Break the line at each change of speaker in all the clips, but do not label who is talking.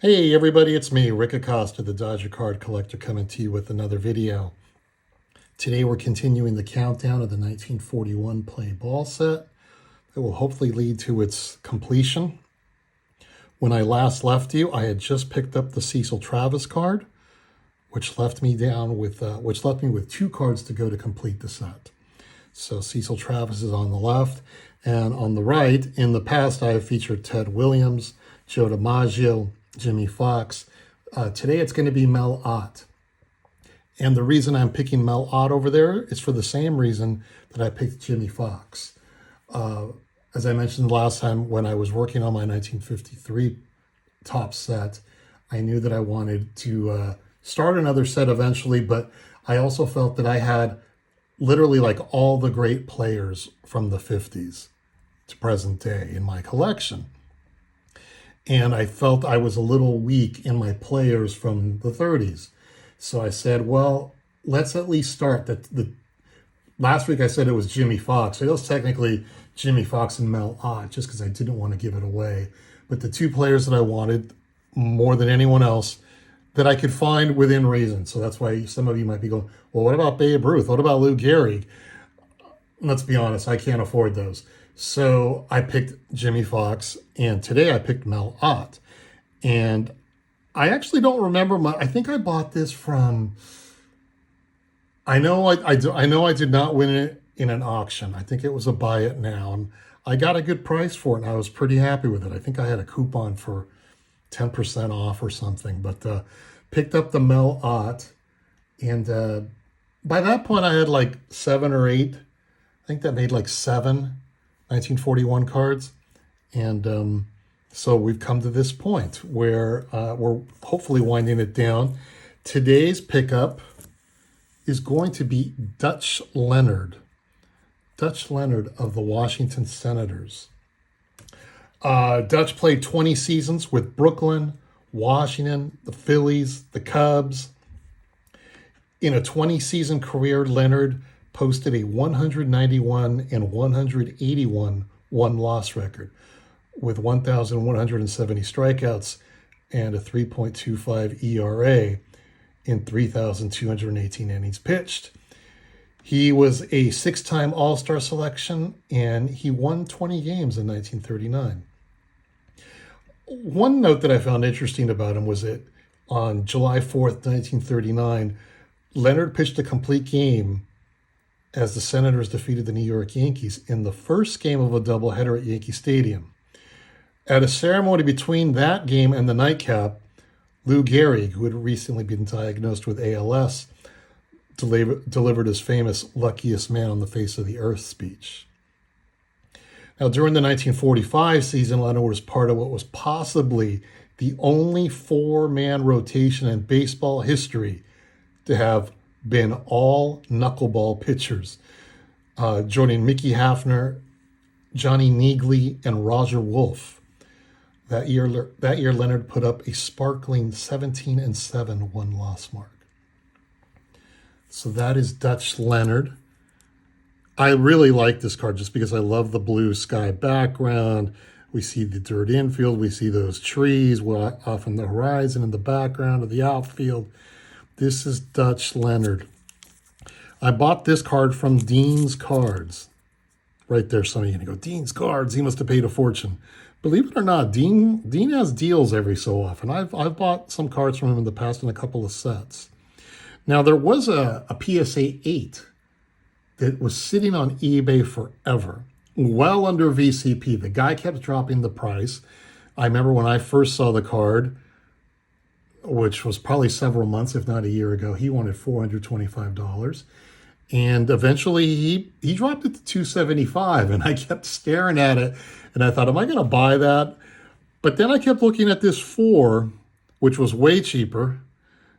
Hey everybody, it's me, Rick Acosta, the Dodger Card Collector, coming to you with another video. Today we're continuing the countdown of the 1941 play ball set that will hopefully lead to its completion. When I last left you, I had just picked up the Cecil Travis card, which left me with two cards to go to complete the set. So Cecil Travis is on the left, and on the right, in the past I have featured Ted Williams, Joe DiMaggio, Jimmie Foxx. Today it's going to be Mel Ott. And the reason I'm picking Mel Ott over there is for the same reason that I picked Jimmie Foxx. As I mentioned last time, when I was working on my 1953 top set, I knew that I wanted to start another set eventually, but I also felt that I had literally like all the great players from the 50s to present day in my collection. And I felt I was a little weak in my players from the 30s. So I said, well, let's at least start. The last week I said it was Jimmie Foxx. It was technically Jimmie Foxx and Mel Ott, just because I didn't want to give it away. But the two players that I wanted more than anyone else that I could find within reason. So that's why some of you might be going, well, what about Babe Ruth? What about Lou Gehrig? Let's be honest, I can't afford those. So I picked Jimmie Foxx, and today I picked Mel Ott. And I actually don't remember I think I bought this from, I know I did not win it in an auction. I think it was a buy it now. And I got a good price for it, and I was pretty happy with it. I think I had a coupon for 10% off or something. But picked up the Mel Ott, and by that point I had like 7 or 8. I think that made like 7 1941 cards. And so we've come to this point where we're hopefully winding it down. Today's pickup is going to be Dutch Leonard. Dutch Leonard of the Washington Senators. Dutch played 20 seasons with Brooklyn, Washington, the Phillies, the Cubs. In a 20-season career, Leonard posted a 191 and 181 won-loss record with 1,170 strikeouts and a 3.25 ERA in 3,218 innings pitched. He was a 6-time All-Star selection, and he won 20 games in 1939. One note that I found interesting about him was that on July 4th, 1939, Leonard pitched a complete game as the Senators defeated the New York Yankees in the first game of a doubleheader at Yankee Stadium. At a ceremony between that game and the nightcap, Lou Gehrig, who had recently been diagnosed with ALS, delivered his famous luckiest man on the face of the earth speech. Now, during the 1945 season, Leonard was part of what was possibly the only 4-man rotation in baseball history to have been all knuckleball pitchers, joining Mickey Hafner, Johnny Neagley, and Roger Wolf. That year, Leonard put up a sparkling 17-7 won-loss mark. So that is Dutch Leonard. I really like this card just because I love the blue sky background. We see the dirt infield. We see those trees off on the horizon in the background of the outfield. This is Dutch Leonard. I bought this card from Dean's Cards. Right there, some of you are going to go, Dean's Cards, he must have paid a fortune. Believe it or not, Dean has deals every so often. I've bought some cards from him in the past in a couple of sets. Now, there was a PSA 8 that was sitting on eBay forever, well under VCP. The guy kept dropping the price. I remember when I first saw the card, which was probably several months, if not a year ago, he wanted $425. And eventually he dropped it to $275, and I kept staring at it, and I thought, am I going to buy that? But then I kept looking at this 4, which was way cheaper.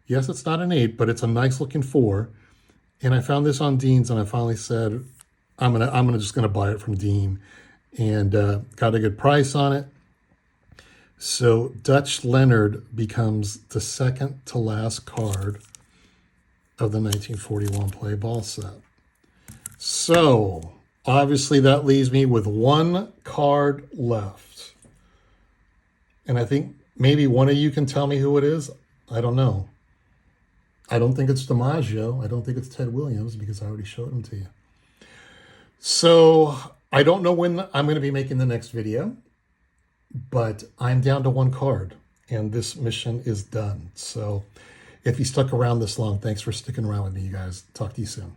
Yes, it's not an 8, but it's a nice looking 4. And I found this on Dean's, and I finally said, I'm just gonna buy it from Dean, and got a good price on it. So Dutch Leonard becomes the second to last card of the 1941 play ball set. So obviously that leaves me with 1 card left. And I think Maybe one of you can tell me who it is. I don't know. I don't think it's DiMaggio. I don't think it's Ted Williams because I already showed him to you. So I don't know when I'm going to be making the next video, but I'm down to one card and this mission is done. So if you stuck around this long, thanks for sticking around with me, you guys. Talk to you soon.